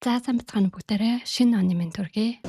За сайн бацгаана бүгдээрээ шинэ оны минь төргий.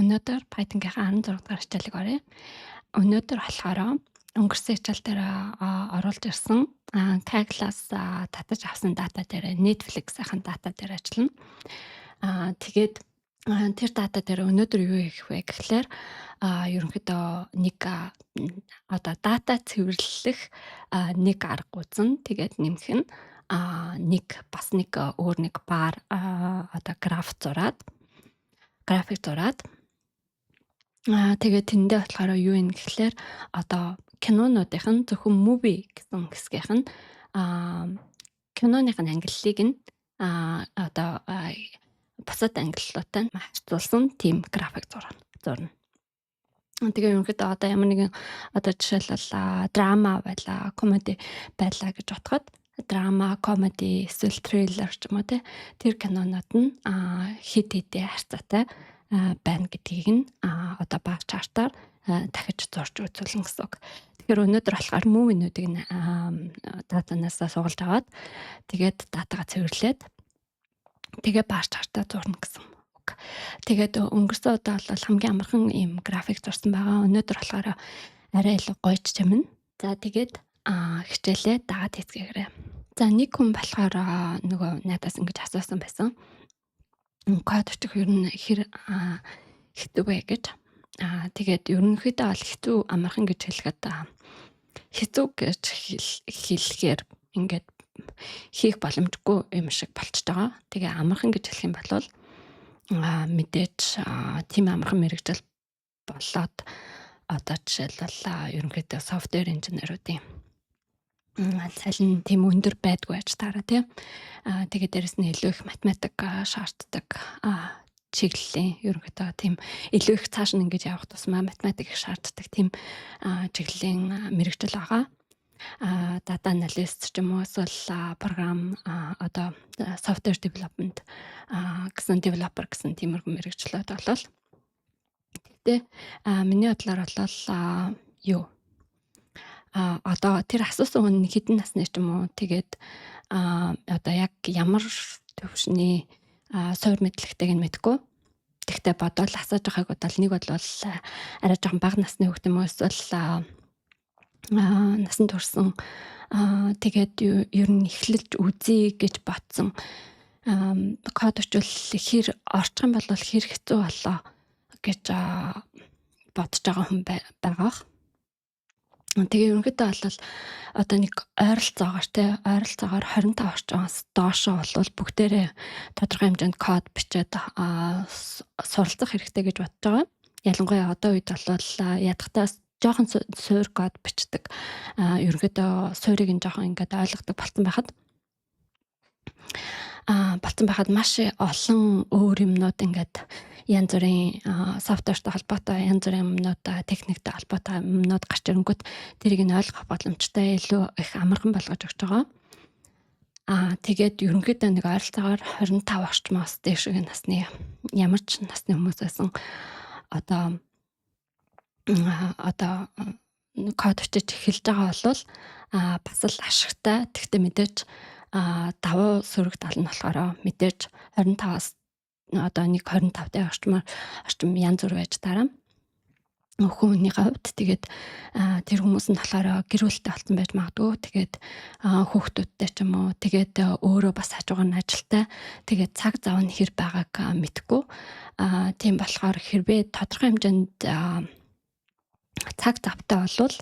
Өнөөдөр Python-ийнхаа 16 дахь хичээлийг оръё. Өнөөдөр болохоор өнгөрсөн хичээл дээр оруулж ирсэн Kaggle-аас татаж авсан дата дээр Netflix-ийн дата дээр ажиллана. Тэгээд тэр дата дээр өнөөдөр юу хийх вэ гэхлээр ерөнхийдөө нэг дата цэвэрлэх нэг арга үзэн тэгээд нэмэх нь нэг өөр нэг бар график зураад тэгээд тэндээ болохоор юу юм гэхлээр кинонуудынх нь зөвхөн movie гэсэн хэсгийнх нь киноных нь ангиллыг нь бусад ангиллуутай харьцуулсан тийм график зурна. Тэгээ ерөнхийдөө ямар нэгэн жишээлбэл драма байла, комеди байла гэж бодоход драма, комеди, эсвэл триллер ч юм уу тэр кинонууд нь хэд хэдийн харьцаатай байна гэдгийг нь баг чартаар дахиж зурж үзүүлнэ гэсэн үг. Тэгэхээр өнөөдөр болохоор movie-нуудыг датанаас суулж аваад тэгээд датагаа цэвэрлээд тэгээ бар чартаа зурна гэсэн үг. Тэгээд өнгөрсөн удаа бол хамгийн амархан ийм график зурсан байгаа. Өнөөдөр болохоор арай илүү гойж чимнэ. За тэгээд хичээлээ дагаад хийцгээгээрэй. За нэг хүн болохоор нөгөө надаас ингэж асуусан байсан. Код очих ер нь хэцүү вэ гэж. Тэгээд ерөнхийдөө бол хэцүү амархан гэж хэлэхэд хэцүү гэж хэлэхээр ингээд хийх боломжгүй юм шиг болчихж байгаа. Тэгээ амархан гэж хэлэх юм бол мэдээж тийм амархан мэргэжил болоод жишээлбэл ерөнхийдөө софтвер инженеруудын цалин тийм өндөр байдгүй аж таараа тийм. Тэгээд дээрэс нь илүү их математик шаарддаг чиглэлийн ерөнхийдөө тийм илүү их цааш нь ингэж явах тусмаа математик их шаарддаг тийм чиглэлийн мэргэжил байгаа. Data analyst ч юм уу эсвэл програм software development гэсэн developer гэсэн тиймэрхүү мэргэжлүүд болол. Тэгтээ миний бодлоор бол тэр асуусан хүн хэдэн насны ч юм уу тэгээд яг ямар төвшний суур мэдлэгтэйг нь мэдэхгүй. Тэгтээ бодвол асууж байгааг бол нэг бол арай жоохон бага насны хүүхд юм уу эсвэл насан турсан тэгээд ер нь эхлэж үзье гэж бодсон код очвол хэр орчих юм бол хэр хэцүү болоо гэж бодож байгаа хүн байгаа. Тэгээ ерөнхийдөө бол нэг ойролцоогоор 25 орчимоос доошоо бол бүгдээрээ тодорхой хэмжээнд код бичээд суралцах хэрэгтэй гэж бодож байгаа. Ялангуяа одоо үед бол ядахтаас жоохон суур код бичдэг. Ерөнхийдөө суурийг нь жоохон ингээд ойлгодог болсон байхад маш олон өөр юмнууд ингээд янз бүрийн софтвертэй холбоотой янз бүрийн юмнууд техниктэй холбоотой юмнууд гарч ирэнгүүт тэрийг нь ойлгох боломжтой илүү их амархан болгож өгч байгаа. Тэгээд ерөнхийдөө нэг ойролцоогоор 25 орчмоос дээшгийн насны ямар ч насны хүмүүс байсан код бичиж эхэлж байгаа бол бас л ашигтай. Тэгтээ мэдээж давуу сөрөг тал нь болохоор мэдээж 25-аас нэг 25-тай орчим янз бүр байж дараа. Хүүхнийхээ хувьд тэгээд тэр хүмүүс нь болохоор гэр бүлтэй болсон байж магадгүй. Тэгээд хүүхдүүдтэй ч юм уу тэгээд өөрөө бас хажуугаар нь ажилтай. Тэгээд цаг зав нь хэр байгааг мэдэхгүй. Тийм болохоор хэрвээ тодорхой хэмжээнд цаг завтай болвол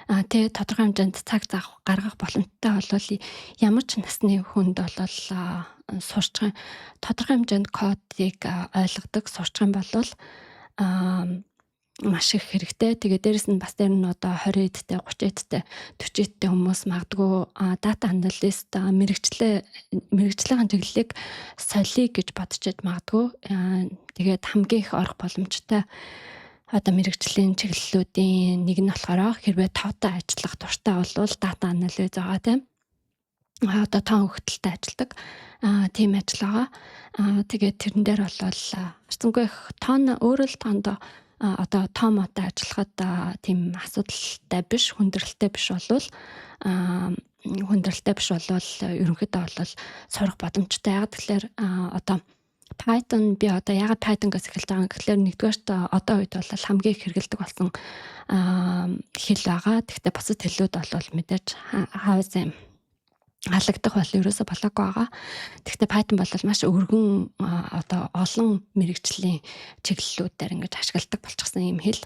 тэгээ тодорхой хэмжээнд цаг зав гаргах боломжтой болвол ямар ч насны хүнд болвол сурч тодорхой хэмжээнд кодыг ойлгодог сурч юм болвол маш их хэрэгтэй. Тэгээ дээрэс нь бас дээр нь одоо 20 эдтэй, 30 эдтэй, 40 эдтэй хүмүүс магадгүй дата аналист мэрэгжлийн чиглэлийг солиё гэж бодчихэд магадгүй. Тэгээд хамгийн их орох боломжтой одоо мэрэгжлийн чиглэлүүдийн нэг нь болохоор хэрвээ тоотой ажиллах дуртай болвол дата анализ байгаа тийм. Одоо тоон хөгтөлтэй ажилладаг. Тийм ажил байгаа. Тэгээд тэрэн дээр болвол харцангуй их тоон өөрөө л тоондоо одоо тоомотой ажиллахад тийм асуудалтай биш, хүндрэлтэй биш болвол ерөнхийдөө болвол сурах боломжтой. Яг тэгэхээр одоо Python би одоо ягаад Python-гаас эхэлж байгаа юм гэхэлэр нэгдүгээрт одоо үед бол хамгийн их хэрэгэлдэг болсон хэл байгаа. Гэхдээ бусад хэлүүд бол мэдээж хаасан халагдах бол ерөөсө болоогүй байгаа. Гэхдээ Python бол маш өргөн одоо олон мэрэгжлийн чиглэлүүдээр ингэж ашигладаг болчихсон юм хэл.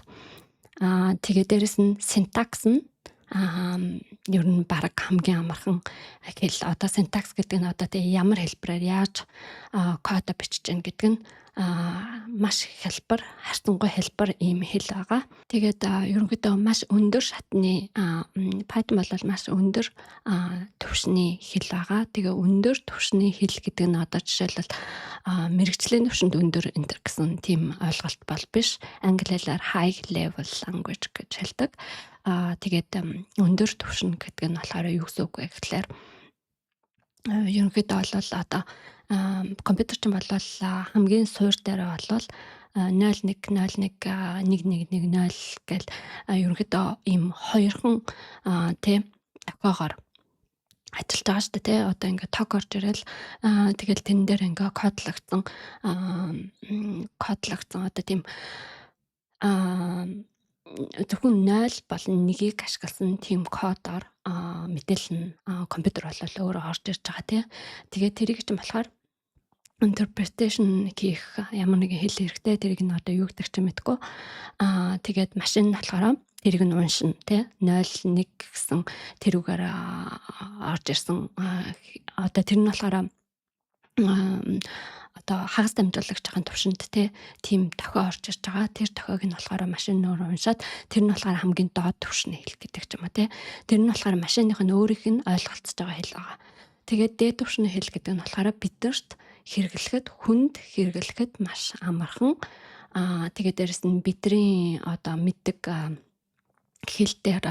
Тэгээ дээрэс нь синтакс нь ер нь баг хамгийн амархан хэл. Одоо синтакс гэдэг нь одоо тэгээ ямар хэлбэрээр яаж код бичиж гэн гэдэг нь маш их хэлбэр, харцангуй хэлбэр ийм хэл байгаа. Тэгээд ерөнхийдөө маш өндөр шатны Python бол маш өндөр түвшний хэл байгаа. Тэгээ өндөр түвшний хэл гэдэг нь одоо жишээлбэл мэрэгжлийн түвшинд өндөр энэ гэсэн тийм ойлголт бол биш. Англи хэлээр high level language гэж хэлдэг. Тэгээд өндөр түвшин гэдэг нь болохоор юу гэсэн үг вэ гэхээр ерөнхийдөө бол одоо компьютер чинь бол хамгийн суур дээр бол 0101 1110 гэл ерөнхийдөө ийм хоёрхан тийм тохиогоор ажиллаж байгаа шүү дээ тий. Одоо ингээд тог орж ирэл тэгэл тэн дээр ингээд кодлогдсон одоо тийм зөвхөн 0 болон 1-ийг ашигласан тийм кодоор мэдээлэл нь компьютер бол өөрөө орж ирж байгаа тий. Тэгээд тэрийг чинь болохоор interpretation хийх ямар нэгэн хэл хэрэгтэй. Тэрийг нь одоо юу гэдэг чинь мэдгүй. Тэгээд машин нь болохоор тэрийг нь уншина тий. 0 1 гэсэн тэрүүгээр орж ирсэн. Одоо тэр нь болохоор одоо хагас дамжуулагч байгаа төвшөнд тийм тохио орж ирж байгаа. Тэр тохиог нь болохоор машин өөрөө уншаад тэр нь болохоор хамгийн доод түвшний хэл гэдэг ч юм уу тий. Тэр нь болохоор машиных нь өөрийнх нь ойлголцож байгаа хэл байгаа. Тэгээд дээд түвшний хэл гэдэг нь болохоор бидэрт хэрэглэхэд хүнд хэрэглэхэд маш амархан. Тэгээд дээрэс нь бидний одоо мэддэг хэл дээр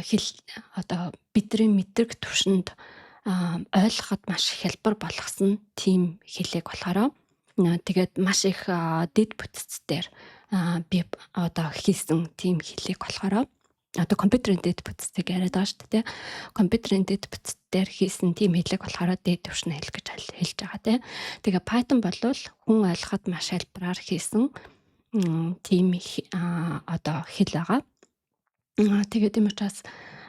хэл одоо бидний мэддэг түвшинд ойлгоход маш хялбар болгосон тийм хэлийг болохоор тэгээд маш их дэд бүтцээр би одоо хийсэн тийм хэлийг болохоор одоо компьютерийн дэд бүтцийг яриад байгаа шүү дээ. Компьютерийн дэд бүтцээр хийсэн тийм хэлийг болохоор дэд түвшний хэл гэж хэлж байгаа тий. Тэгээ Python бол хүн ойлгоход маш хялбараар хийсэн тийм одоо хэл байгаа. Тэгээд тийм учраас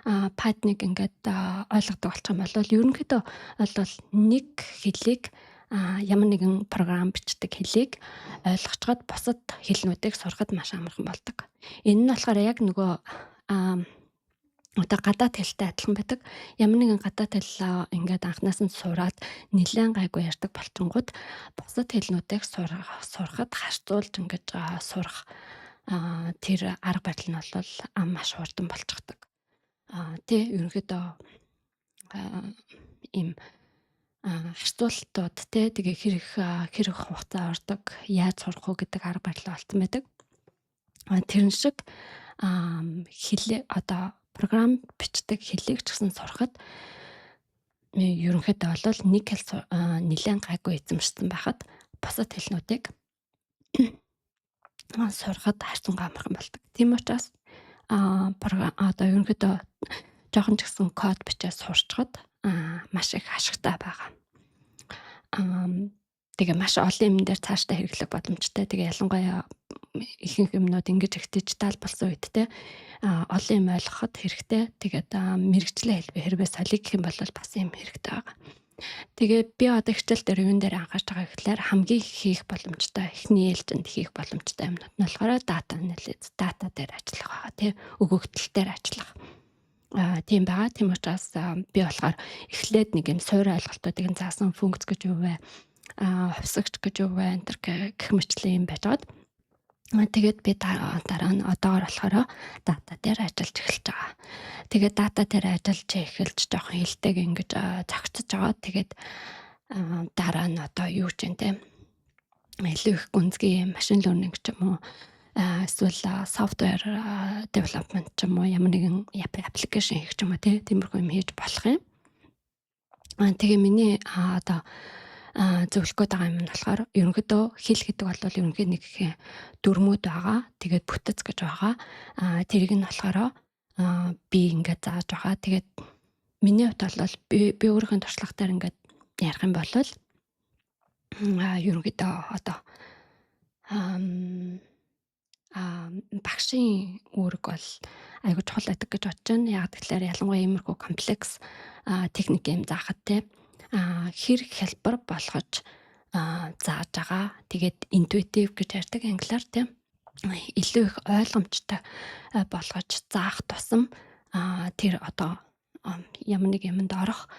Python-ыг ингээд ойлгодог болчих юм бол ерөнхийдөө бол нэг хэлийг ямар нэгэн програм бичдэг хэлийг ойлгочход бусад хэлнүүдийг сурахад маш амархан болдог. Энэ нь болохоор яг нөгөө одоо гадаад хэлтэй адилхан байдаг. Ямар нэгэн гадаад хэл ингээд анханаас нь сураад нэлээд гайгүй ярьдаг болчингууд бусад хэлнүүдийг сурахад харьцуулж ингээд сурах тэр арга барил нь бол маш хурдан болчихдог. Тэ ерөнхийдөө ийм харьцуултууд тэгээ хэрэг хугацаа ордог, яаж сурах уу гэдэг арга барил болсон байдаг. Тэрэн шиг хэлээ одоо програм бичдэг хэлийг ч гэсэн сурахад ерөнхийдөө бол нэг хэл нэлээд гайгүй эзэмшсэн байхад бусад хэлнүүдийг сурахад харьцангуй амархан болдог. Тийм учраас одоо ерөнхийдөө жоохон ч гэсэн код бичээ сурчхад маш их ашигтай байгаа. Тэгээ маш олон юм дээр цаашдаа хэрэглэх боломжтой. Тэгээ ялангуяа ихэнх юмнууд ингэж их дижитал болсон үед те олон юм ойлгоход хэрэгтэй. Тэгээд мэрэгжлийн хэлбэр хэрвээ солих гэх юм бол бас юм хэрэгтэй байгаа. Тэгээд би одоо хичээл дээр юун дээр анхаарч байгаа гэхлээр хамгийн хийх боломжтой эхний ээлжинд хийх боломжтой юмнууд нь болохоор data analysis, data дээр ажиллах байгаа тий өгөгдөл дээр ажиллах. Тийм байгаа. Тийм учраас би болохоор эхлээд нэг юм суур ойлголтуудыг заасан функц гэж юу вэ? Хувьсагч гэж юу вэ? Энтэр гэх мэтлэн юм байж байгаад. Тэгээд би дараа нь одоогор болохоор дата дээр ажиллаж эхэлж байгаа. Тэгээд дата дээр ажиллаж эхэлж жоохон хилтэйг ингэж зохицож байгаа. Тэгээд дараа нь одоо юу ч юм те илүү их гүнзгий машин learning ч юм уу эсвэл software development ч юм уу ямар нэгэн application хийх ч юм уу тиймэрхүү юм хийж болох юм. Тэгээ миний одоо зөвлөх гээд байгаа юм нь болохоор ерөнхийдөө хэл гэдэг бол ерөнхий нэг дүрмүүд байгаа. Тэгээд бүтэц гэж байгаа. Тэрийг нь болохоор би ингээд зааж байгаа. Тэгээд миний хувьд бол би өөрийнхөө туршлагатаар ингээд ярих юм бол ерөнхийдөө одоо багшийн үүрэг бол айгуу чухал байдаг гэж бодож байна. Яг тэгэхээр ялангуяа иймэрхүү комплекс техник юм заахад те хэрэг хэлбэр болгож зааж байгаа. Тэгээд intuitive гэж ярьдаг англиар тийм илүү их ойлгомжтой болгож заах тусам тэр одоо ямар нэг юмд орох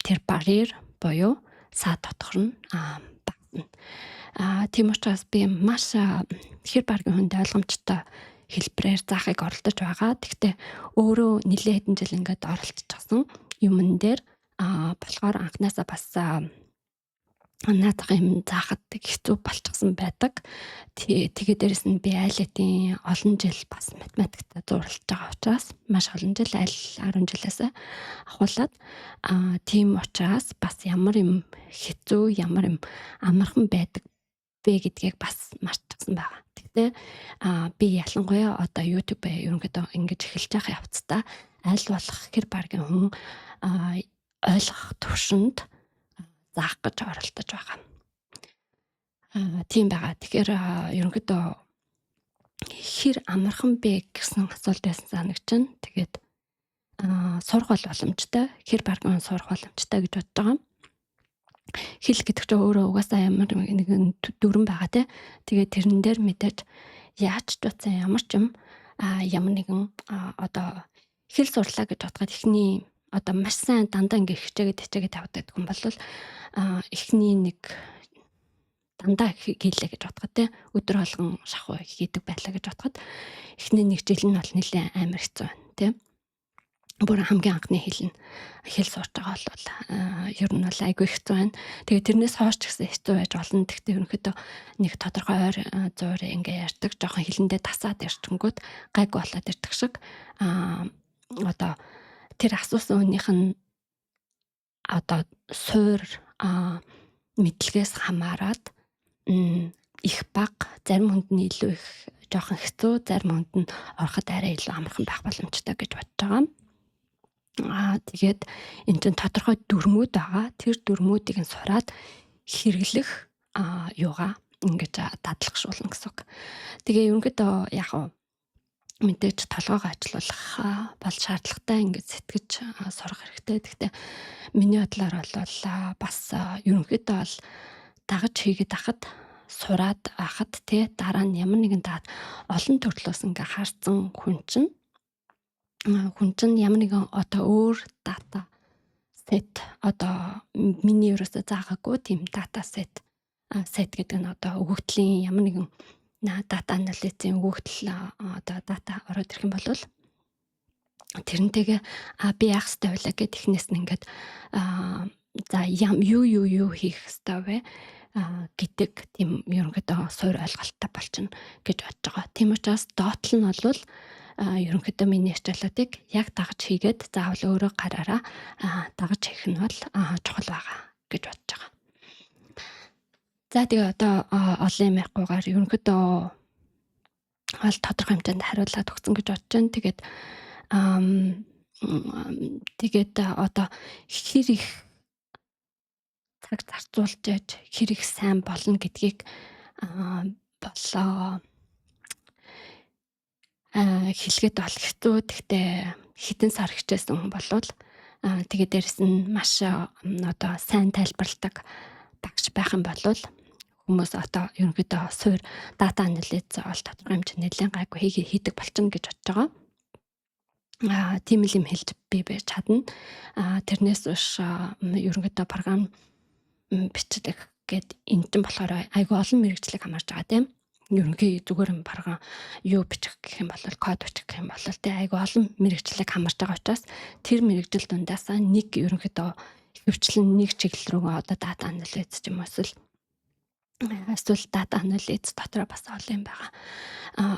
тэр барьер буюу саад дотор нь багтана. Тийм учраас би маш хэр баргийн хүнд ойлгомжтой хэлбэрээр заахыг оролдож байгаа. Гэхдээ өөрөө нэлээд хэдэн жил ингээд оролцчихсан юмн дээр болохоор анхнаасаа бас наадах юм заахад хэцүү болчихсон байдаг. Тэгээд дээрэс нь би айлтын олон жил бас математикт зурлаж байгаа учраас маш олон жил аль 10 жилээс ахуулаад тийм учраас бас ямар юм хэцүү ямар юм амархан байдаг бэ гэдгийг бас марцсан байгаа. Тэгтээ би ялангуяа одоо YouTube ерөнхийдөө ингэж эхэлж байгаа явцдаа аль болох хэр баргийн хүн ойлгох төвшөнд заах гэж оролдож байгаа. Тийм байгаа. Тэгэхээр ерөнхийдөө хэр амархан бэ гэсэн асуулт байсан санагч. Тэгээд сурах боломжтой, хэр баргийн сурах боломжтой гэж бодож байгаа. Хэл гэдэг чинь өөрөө угаасаа ямар нэгэн дүрэн байгаа те. Тэгээд тэрэн дээр мэдээж яаж ч утсан ямар ч юм ямар нэгэн одоо хэл сурлаа гэж бодоход ихний одоо маш сайн дандаа ингээ хичээгээд тавдаг юм бол эхний нэг дандаа хийлээ гэж бодоход те өдөр болгон шахуу хийдэг байлаа гэж бодоход эхний нэг жил нь бол нэлээд амар хэцүү байна те. Бүр хамгийн анхны хэл сурч байгаа бол ер нь бол айгүй хэцүү байна. Тэгээ тэрнээс хойш ч гэсэн хэцүү байж болно. Тэгтээ ерөнхийдөө нэг тодорхой ойр зуур ингээ ярьдаг жоохон хэлэндээ тасаад ирчэнгүүд гайг болоод ирдэг шиг одоо тэр асуусан хүнийх нь одоо суур мэдлэгээс хамаарат их бага зарим хүнд нь илүү их жоохон хэцүү зарим хүнд нь ороход арай илүү амархан байх боломжтой гэж бодож байгаа. Тэгээд энэ чинь тодорхой дүрмүүд байгаа. Тэр дүрмүүдийг нь сураад хэрэглэх юугаа ингэж дадлахшуулна гэсэн үг. Тэгээ ерөнхийдөө яг мэдээж толгойгоо ажилуулах бол шаардлагатай ингэж сэтгэж сурах хэрэгтэй. Гэхдээ миний бодлоор бол бас ерөнхийдөө бол дагаж хийгээд ахад сураад ахад те дараа нь ямар нэгэн олон төрлөөс ингээ харсан хүн чинь ямар нэгэн одоо өөр дата сет одоо миний ерөөсөө заагаагүй тийм дата сет гэдэг нь одоо өгөгдлийн ямар нэгэн дата анализийн өгөгдөл одоо дата ороод ирэх юм бол тэрнтэйгээ би яах ёстой вэ гэд эхнээс нь ингээд за юу хийх ёстой вэ гэдэг тийм ерөнхийдөө суур ойлголттой болчихно гэж бодож байгаа. Тийм учраас доотлол нь бол ерөнхийдөө миний хичээлүүдийг яг дагаж хийгээд заавал өөрөө гараараа дагаж хийх нь бол чухал байгаа гэж бодож байгаа. За тэгээ одоо олон юм ярихгүйгээр ерөнхийдөө бол тодорхой хэмжээнд хариулаад өгсөн гэж бодож байна. Тэгээд одоо хэр их цаг зарцуулж яаж хэр их сайн болно гэдгийг бол хэлгээд бол хэцүү. Гэхдээ хэдэн сар хичээсэн хүн болвол тэгээд дээрэс нь маш одоо сайн тайлбарладаг багш байх юм бол хүмүүс одоо ерөнхийдөө суур дата анализ ол тодорхой хэмжээний нэлээд гайгүй хийдэг болчихно гэж бодож байгаа. Тийм л юм хэлж би байж чадна. Тэрнээс биш ерөнхийдөө програм бичлэх гэд энэ чинь болохоор айгүй олон мэргэжлийг хамаарж байгаа тийм. Ерөнхий зүгээр програм юу бичих гэх юм бол код бичих гэх юм бол тийм айгүй олон мэргэжлийг хамаарж байгаа учраас тэр мэргэжил дундаасаа нэг ерөнхийдөө хөвчлэн нэг чиглэл рүү одоо дата анализ ч юм уу эсвэл дата анализ дотор бас олон юм байгаа.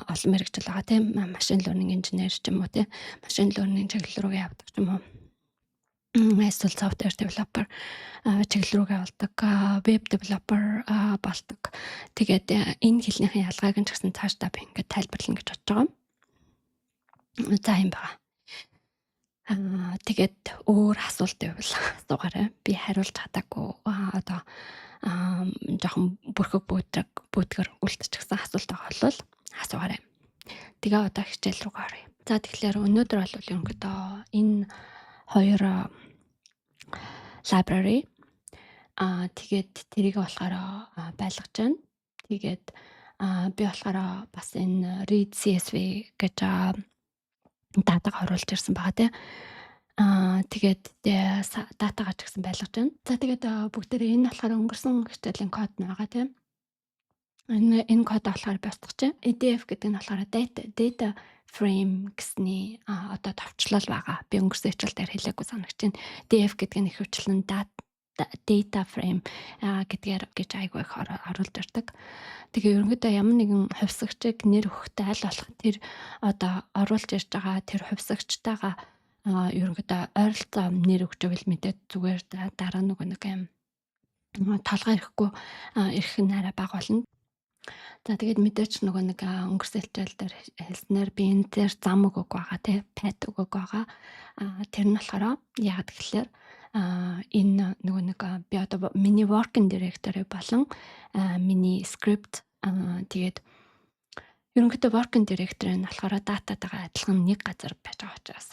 Олон мэргэжил байгаа тийм машин learning engineer ч юм уу тийм машин learning чиглэл рүү явдаг ч юм уу. Эсвэл software developer чиглэл рүү явдаг, web developer болдог. Тэгээд энэ хэлнийхэн ялгааг нь ч гэсэн цаашдаа би ингээд тайлбарлана гэж бодож байгаа. За юм байна. Тэгээд өөр асуулт байвал асуугаарай. Би хариулж чадаагүй одоо жоохон бүрхэг бөөдгөр үлдчихсэн асуулт байгаа бол асуугаарай. Тэгээ одоо хичээл рүү оръё. За тэгэхээр өнөөдөр бол ерөнхийдөө энэ хоёр library тэгээд тэрийг болохоор байлгаж байна. Тэгээд би болохоор бас энэ read CSV гэж датаг оруулж ирсэн байгаа тийм. Тэгээд датагаа ч гэсэн байлгаж байна. За тэгээд бүгдээрээ энэ болохоор өнгөрсөн хичээлийн код байгаа тийм. Энэ код болохоор босдогч. EDF гэдэг нь болохоор data frame гэсний одоо товчлол байгаа. Би өнгөрсөн хичээлээр хэлээгүй санагч байна. DF гэдэг нь их хвчлэн data frame гэдгээр гэж айгүй их оруулж ирдэг. Тэгээ ерөнхийдөө ямар нэгэн хувьсагчийг нэр өгөхдөө аль болох тэр одоо оруулж ирж байгаа тэр хувьсагчтайгаа ерөнхийдөө ойролцоо нэр өгч байвал мэдээд зүгээр дараа нэг юм толгой ирэхгүй ирэх нь арай бага болно. За тэгээд мэдээч нөгөө нэг өнгөрсөн хичээл дээр хэлснээр би энэ дээр зам өгөөг байгаа тий пад өгөөг байгаа. Тэр нь болохоор яг тэгэхээр энэ нөгөө нэг би одоо миний working directory болон миний script тэгээд ерөнхийдөө working directory нь болохоор дататайгаа адилхан нэг газар байж байгаа учраас.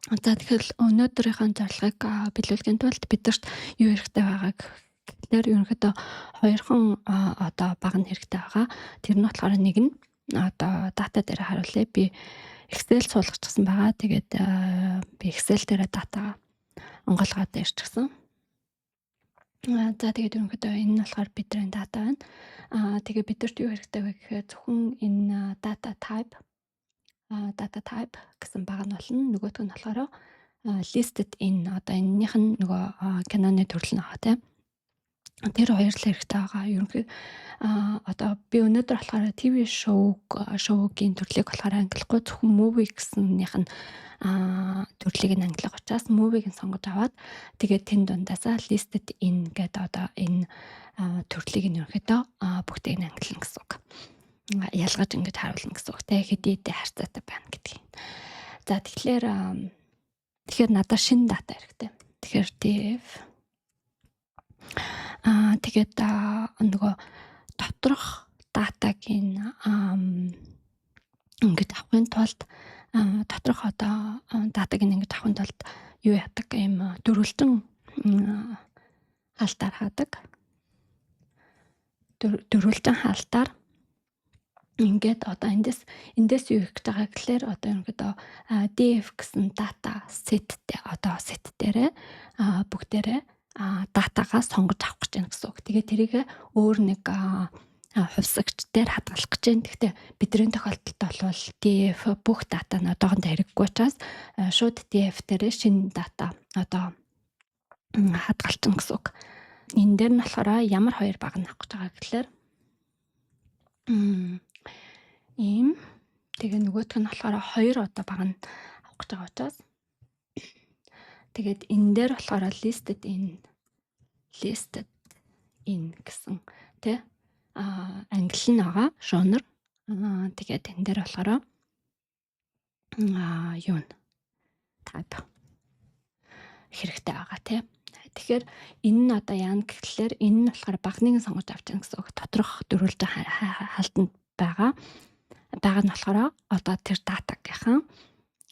За тэгэхээр өнөөдрийнхөө зорилгыг биелүүлэхийн тулд бидэрт юу хэрэгтэй байгааг тэгэхээр ерөнхийдөө хоёрхан одоо баг нь хэрэгтэй байгаа. Тэр нь болохоор нэг нь одоо дата дээр харуулъя. Би Excel суулгачихсан байгаа. Тэгээд би Excel дээр дата онгойлгоод ирчихсэн. За тэгээд ерөнхийдөө энэ нь болохоор бидний дата байна. Тэгээд бидэрт юу хэрэгтэй вэ гэхээр зөвхөн энэ data type гэсэн баг нь болно. Нөгөөх нь болохоор listed in одоо энэнийх нь нөгөө Canon-ы төрөл нь байгаа тийм. Тэр хоёр л хэрэгтэй байгаа. Ерөнхий одоо би өнөөдөр болохоор TV шоугийн төрлийг болохоор ангилахгүй зөвхөн movie гэсэнийх нь төрлийг нь ангилах учраас movie-г нь сонгож аваад тэгээд тэн дундаасаа listed in гэдэг одоо энэ төрлийг нь ерөнхийдөө бүгдийг нь ангилна гэсэн үг. Ялгаж ингэж харуулна гэсэн үг. Тэ хэдийдээ харьцаатай байна гэдгийг. За тэгэхээр надад шинэ дата хэрэгтэй. Тэгэхээр dev тэгээд нөгөө доторх датагийн ингэж авахын тулд доторх одоо датагийн ингэж авахын тулд юу яадаг юм дөрвөлжин хаалтаар хаадаг. Дөрвөлжин хаалтаар ингээд одоо эндээс юу хийж байгаа гэхээр одоо ерөнхийдөө df гэсэн дата set дээрээ бүгдээрээ датагаа сонгож авах гэж байна гэсэн үг. Тэгээд тэрийг өөр нэг хувьсагч дээр хадгалах гэж байна. Гэхдээ бидний тохиолдолд бол df бүх дата нь одоохондоо хэрэггүй учраас шууд df дээр шинэ дата одоо хадгалчихна гэсэн үг. Энэ дээр нь болохоор ямар хоёр баг нь авах гэж байгаа гэхээр ийм тэгээ нөгөөх нь болохоор хоёр одоо баг нь авах гэж байгаа учраас тэгээд энэ дээр болохоор listed in гэсэн тий англи нь байгаа genre. Тэгээд энэ дээр болохоор юу н type хэрэгтэй байгаа тий. Тэгэхээр энэ нь одоо яа гэхэлэр энэ нь болохоор багныг сонгож авч байгаа гэсэн үг. Доторх дөрвөлжин хаалтанд байгаа нь болохоор одоо тэр датагийнхаа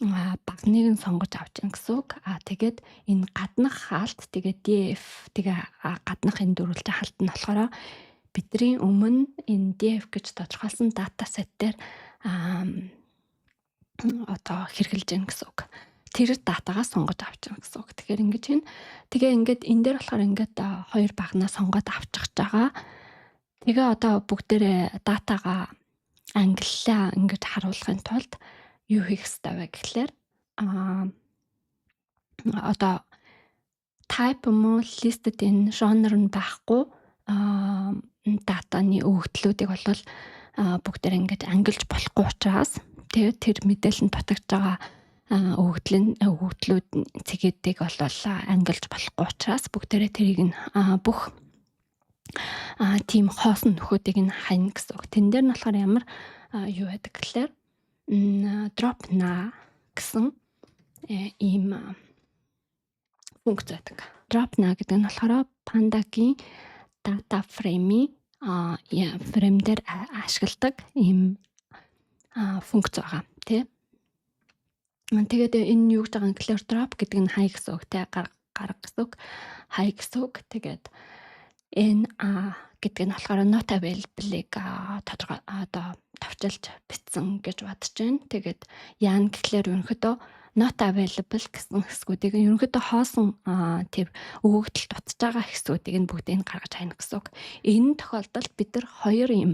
багныг нь сонгож авч ийн гэсэн үг. Тэгээд энэ гаднах хаалт тэгээд DF гаднах энэ дөрвөлжин хаалт нь болохоор бидний өмнө энэ DF гэж тодорхойлсон датасет дээр одоо хэрэгжилж гин гэсэн үг. Тэр датагаа сонгож авч гин гэсэн үг. Тэгэхээр ингэж байна. Тэгээ ингээд энэ дээр болохоор ингээд хоёр багнаа сонгоод авчихж байгаа. Тэгээ одоо бүгдээрээ датагаа англиа ингэж харуулахын тулд юу хийх ёстой вэ гэхлээр одоо type муу listed in genre нь байхгүй датаны өгөгдлүүдийг бол бүгдээр ингэж ангилж болохгүй учраас тэгээд тэр мэдээлэл нь дутагдж байгаа өгөгдлүүд цэгээдийг бол ангилж болохгүй учраас бүгдээрээ тэрийг нь бүх тийм хоосон нөхөдийг нь хань гэсэн үг. Тэн дээр нь болохоор ямар юу байдаг гэхлээр drop na гэсэн ийм функц байдаг. Drop na гэдэг нь болохоор Pandaгийн data frame-ийн фрейм дээр ашигладаг ийм функц байгаа тий. Тэгээд энэ юу гэж байгаа юм гэхлээр drop гэдэг нь хай гэсэн үг тий, гарга гэсэн үг. Хай гэсэн үг. Тэгээд энэ гэдэг нь болохоор not available-ыг тодорхой одоо товчилж бичсэн гэж бодож байна. Тэгээд яана гэхлээр ерөнхийдөө not available гэсэн хэсгүүдийг ерөнхийдөө хоосон тэр өгөгдөл дутж байгаа хэсгүүдийг нь бүгдийг гаргаж хайна гэсэн үг. Энэ тохиолдолд бид нар хоёр юм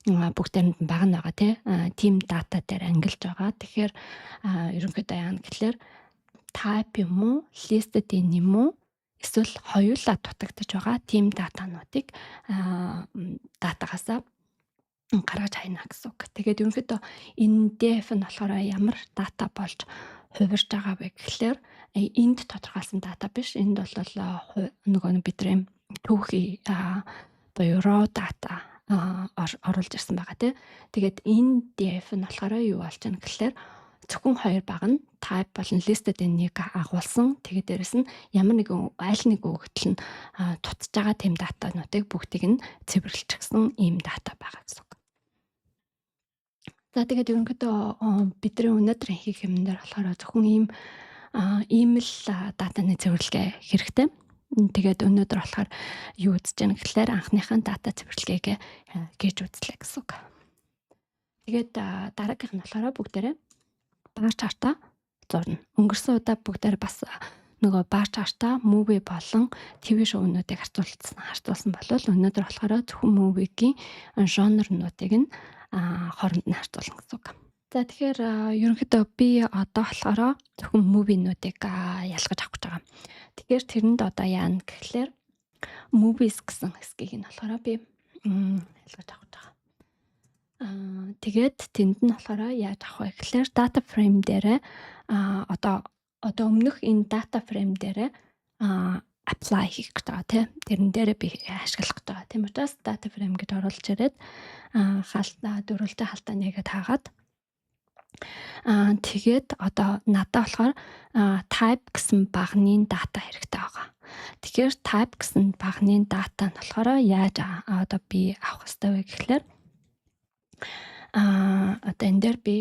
бүгдээрэнд нь байгаа тий. Team data дээр ангилж байгаа. Тэгэхээр ерөнхийдөө яана гэхлээр type юм уу, listed in юм уу, эсвэл хоёулаа дутагдж байгаа team датануудыг датагаасаа гаргаж хайна гэсэн үг. Тэгээд ерөнхийдөө энэ DF нь болохоор ямар дата болж хувирж байгаа вэ гэхлээр энд тодорхойлсон дата биш. Энд бол нөгөө бидний түүхий буюу raw data оруулж ирсэн байгаа тий. Тэгээд энэ DF нь болохоор юу болж байна гэхлээр зөвхөн хоёр баг нь type болон listed in-ийг агуулсан. Тэгээд дээрэс нь ямар нэгэн аль нэг өгөгдөл нь тутаж байгаа тэм датануудыг бүгдийг нь цэвэрлэгчсэн ийм дата байгаа гэсэн үг. За тэгээд ерөнхийдөө бидний өнөөдрийн хийх юм дээр болохоор зөвхөн ийм л датаны цэвэрлэгээ хэрэгтэй. Тэгээд өнөөдөр болохоор юу үзэж байгаа гэхлээр анхныхаа дата цэвэрлэгээг гэж үзлээ гэсэн үг. Тэгээд дараагийнх нь болохоор бүгдээрээ бар чартаа зурна. Өнгөрсөн удаа бүгдээр бас нөгөө бар чартаа movie болон TV шоунуудыг харьцуулсан болвол өнөөдөр болохоор зөвхөн movie-гийн жанрнуудыг нь хооронд нь харьцуулна гэсэн үг. За тэгэхээр ерөнхийдөө би одоо болохоор зөвхөн movie-нуудыг ялгаж авах гэж байгаа. Тэгэхээр тэрэнд одоо яана гэхлээр movies гэсэн хэсгийг нь болохоор би ялгаж авах гэж байгаа. Тэгээд тэнд нь болохоор яаж авах вэ гэхлээр data frame дээр одоо өмнөх энэ data frame дээр apply хийх гэж байгаа тийм. Тэрэн дээр би ашиглах гэж байгаа. Тийм учраас data frame гэж оруулж ирээд дөрвөлтэй халтаа нэгээд хаагаад тэгээд одоо надад болохоор type гэсэн багны дата хэрэгтэй байгаа. Тэгэхээр type гэсэн багны дата нь болохоор яаж одоо би авах хэрэгтэй вэ гэхлээр одоо энэ дээр би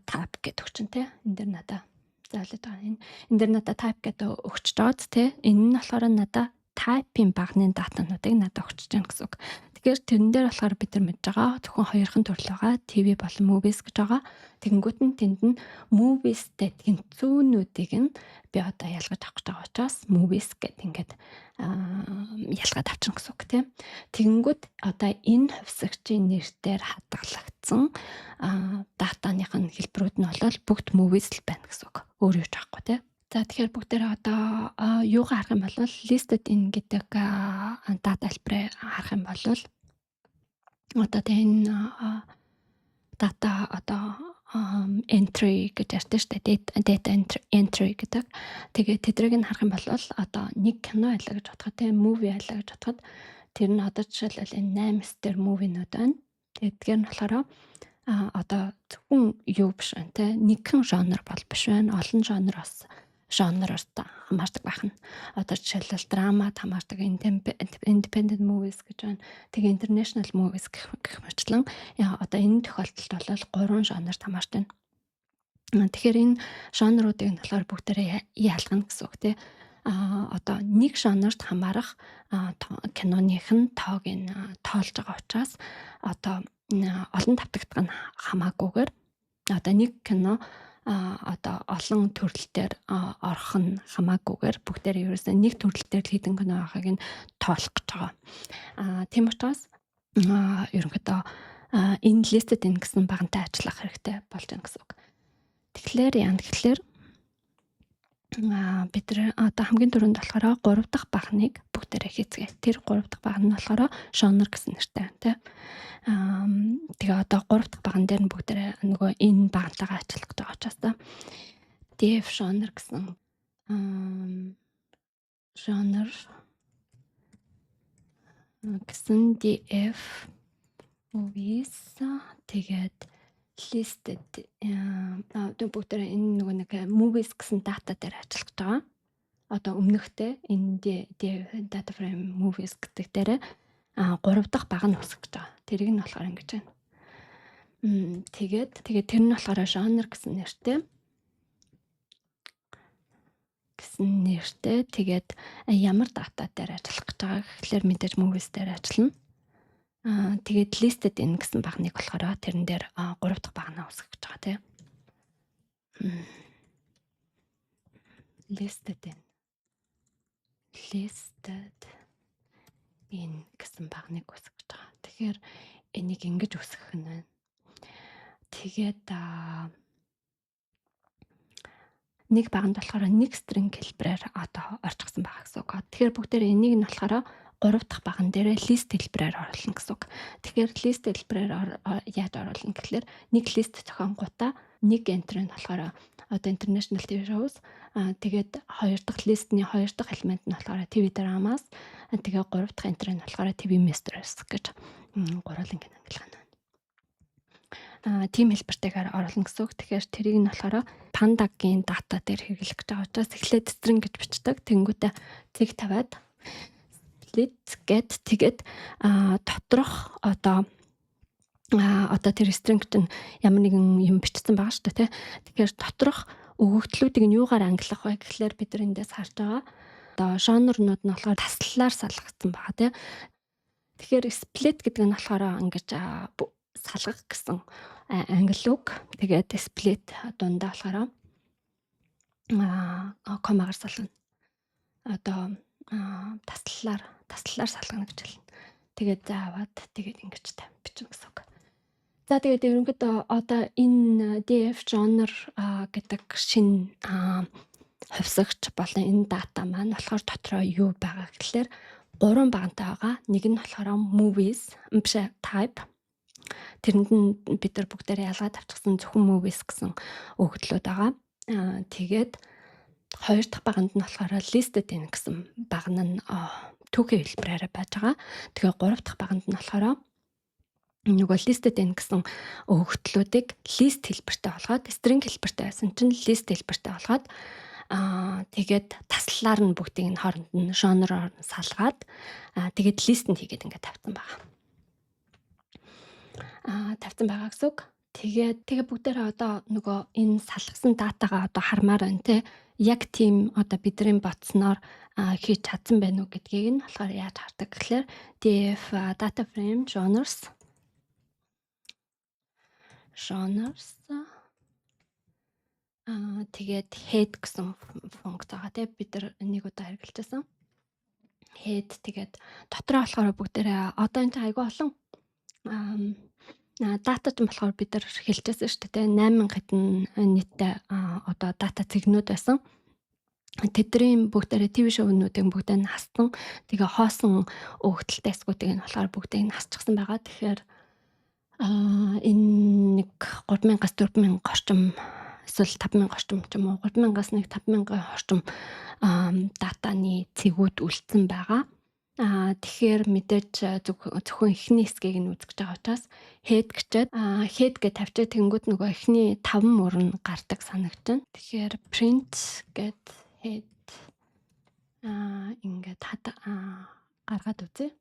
type гэдэг өгчин тий. Энэ дээр надад заалаад байгаа. Энэ дээр надад type гэдэг өгч жоод тий. Энэ нь болохоор надад type-ийн багны датануудыг надад өгч жана гэсэн үг. Тэгэхээр тэрэн дээр болохоор бид нар мэдж байгаа зөвхөн хоёрхан төрөл байгаа. TV болон movies гэж байгаа. Тэгэнгүүт нь тэнд нь movies-тэй тэнцүүнүүдийг нь би одоо ялгаж авах гэж байгаа учраас movies гэдэг ингээд ялгаад авчихна гэсэн үг тийм. Тэгэнгүүт одоо энэ хувьсагчийн нэрээр хадгалагдсан датаных нь хэлбэрүүд нь бол бүгд movies л байна гэсэн үг. Өөр юу ч байхгүй тийм. За тэгэхээр бүгдээрээ одоо юугаар харах юм бол listed in гэдэг дата хэлбэрээ харах юм бол одоо энэ дата одоо entry гэж ярьдаг шүү дээ. Data entry гэдэг. Тэгээд тэдрийг нь харах юм бол одоо нэг кино байлаа гэж бодоход тийм movie байлаа гэж бодоход тэр нь одоо жишээлбэл энэ 8 стер movie-нууд байна. Тэгэхээр нь болохоор одоо зөвхөн юу биш байна тийм нэгэн жанр бол биш байна. Олон жанр бас жанраар хамаардаг байх нь. Одоо жишээлбэл драмад хамаардаг independent movies гэж байна. Тэгээ international movies гэх мэтлэн одоо энэ тохиолдолд бол 3 жанрт хамаарч байна. Тэгэхээр энэ жанруудыг нь болохоор бүгдээрээ яалгана гэсэн үг тий. Одоо нэг жанрт хамаарах киноных нь тоог нь тоолж байгаа учраас одоо олон давтагдах нь хамаагүйгээр одоо нэг кино одоо олон төрөлтөөр орох нь хамаагүйгээр бүгдээр ерөөсөө нэг төрөлтөөр хэдэн кино байгааг нь тоолох гэж байгаа. Тийм учраас ерөнхийдөө энэ листэд энэ гэсэн багантай ажиллах хэрэгтэй болж байна гэсэн үг. Тэгэхээр яа гэхээр бид одоо хамгийн түрүүнд болохоор 3 дахь багныг бүгдээрээ хийцгээе. Тэр 3 дахь баг нь болохоор genre гэсэн нэртэй байна тий. Тэгээ одоо 3 дахь баган дээр нь бүгдээрээ нөгөө энэ багантайгаа ажиллах гэж байгаа учраас DF genre гэсэн genre гэсэн DF movies тэгээд listed бүгдээрээ энэ нөгөө нэг movies гэсэн дата дээр ажиллах гэж байгаа. Одоо өмнөхтэй энэ data frame movies гэдэг дээр 3 дахь баг нь усах гэж байгаа. Тэрийг нь болохоор ингэж байна. Тэгээд тэр нь болохоор genre гэсэн нэртэй тэгээд ямар дата дээр ажиллах гэж байгаа гэхлээр мэдээж movies дээр ажиллана. Тэгээд listed in гэсэн багныг болохоор тэрэн дээр 3 дахь багнаа усгах гэж байгаа тийм. Listed in гэсэн багныг усгах гэж байгаа. Тэгэхээр энийг ингэж усгах нь байна. Тэгээд нэг баганд болохоор нэг string хэлбэрээр одоо орчихсан байгаа гэсэн үг. Тэгэхээр бүгдээр энийг нь болохоор 3 дахь баган дээрээ list хэлбэрээр оруулна гэсэн үг. Тэгэхээр list хэлбэрээр яаж оруулна гэхэлэр нэг list зохионгуудаа нэг enter нь болохоор одоо international TV shows тэгээд 2 дахь listний 2 дахь элемент нь болохоор TV dramas тэгээ 3 дахь enter нь болохоор TV mysteries гэж гурван гин ангилгана. Тим хэлбэртэйгээр оруулна гэсэн үг. Тэгэхээр тэрийг нь болохоор pandaгийн дата дээр хэрэглэх гэж байгаа учраас эхлээд string гэж бичдэг. Тэнгүүтээ цэг тавиад get тэгээд доторх одоо тэр string чинь ямар нэгэн юм бичсэн байгаа шүү дээ тий. Тэгэхээр доторх өгөгдлүүдийг нь юугаар ангилах вэ гэхлээр бид нар эндээс харж байгаа. Одоо жанрнууд нь болохоор таслалаар салгагдсан байгаа тий. Тэгэхээр split гэдэг нь болохоор ингэж салгах гэсэн англи үг. Тэгээд split дундаа болохоор комагаар салгана. Одоо таслалаар салгана гэж хэлнэ. Тэгээд заавад тэгээд ингэж бичнэ гэсэн үг. За тэгээд ерөнхийдөө одоо энэ DF genre гэдэг шинэ хувьсагч болон энэ дата маань болохоор дотроо юу байгаа гэхэлэр 3 багантай байгаа. Нэг нь болохоор movies type. Тэрэнд нь бид нар бүгдээрээ ялгаад авчихсан зөвхөн movies гэсэн өгөгдлүүд байгаа. Тэгээд 2 дахь баганд нь болохоор listed in гэсэн баг нь түүхий хэлбэрээр байж байгаа. Тэгээ 3 дахь баганд нь болохоор нөгөө listed in гэсэн өгөгдлүүдийг list хэлбэртэй болгоод string хэлбэртэй байсан чинь list хэлбэртэй болгоод тэгээд таслалаар нь бүгдийг нь хооронд нь genre-оор нь салгаад тэгээд list-д хийгээд ингээд тавьсан байгаа. Тавьсан байгаа гэсэн үг. Тэгээ бүгдээрээ одоо нөгөө энэ салгасан датагаа одоо хармаар байна те. Яг тийм одоо бидний бодсноор хийж чадсан байна уу гэдгийг нь болохоор яаж хардаг гэхэлэр DF data frame genres тэгээд head гэсэн функц байгаа те. Бид нар нэг удаа хэрэгжилжсэн. Head тэгээд дотроо болохоор бүгдээрээ одоо энэ айгүй олон дата ч болохоор бид нар хэлчихсэн шүү дээ. 8000 хэдэн нийтдээ одоо дата цэгнүүд байсан. Тэдний бүгдээрээ TV шоунуудыг бүгдээ нь хассан. Тэгээ хоосон өгөгдөлтэй эсгүүдийг нь болохоор бүгдийг нь хасчихсан байгаа. Тэгэхээр энэ нэг 3000-аас 4000 орчим эсвэл 5000 орчим ч юм уу 3000-аас нэг 5000 орчим датаны цэгүүд үлдсэн байгаа. Тэгэхээр мэдээж зөвхөн эхний хэсгийг нь үзэж байгаа учраас head гэж тавьчих тэнгүүд нөгөө эхний 5 мөр нь гардаг санагдана. Тэгэхээр print гэд head Ингээд гаргаад үзье.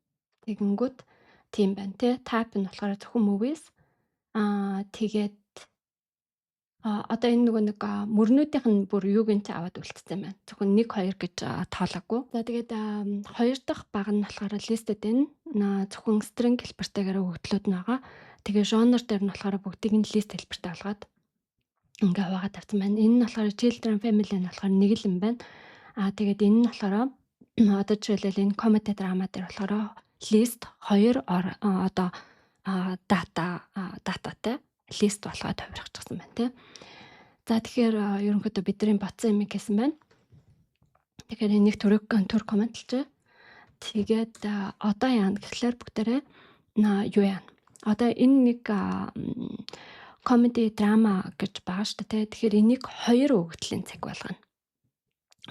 Тэгэнгүүт тийм байна те. Type нь болохоор зөвхөн movies. Тэгээд одоо энэ нөгөө нэг мөрнүүдийнх нь бүр юуг нь ч аваад үлдсэн байна. Зөвхөн 1, 2 гэж тоолоогүй. За тэгээд 2 дахь баг нь болохоор listed энэ зөвхөн string хэлбэртэйгээр өгөгдлүүд нь байгаа. Тэгээ genre дээр нь болохоор бүгдийг нь list хэлбэртэй болгоод ингээ хуваагаад тавьсан байна. Энэ нь болохоор children family нь болохоор нэг л юм байна. Тэгээд энэ нь болохоор одоо жишээлбэл энэ comedy drama дээр болохоор list 2 одоо дататай лист болгоод хувиргачихсан байна тий. За тэгэхээр ерөнхийдөө бидний бодсон юм гэсэн байна. Тэгэхээр энийг төр комментлжээ. Тэгээд одоо яана гэхлээр бүгдээрээ юу яана. Одоо энэ нэг comedy drama гэж байгаа шүү дээ. Тэгэхээр энийг 2 өгөгдлийн цаг болгоно.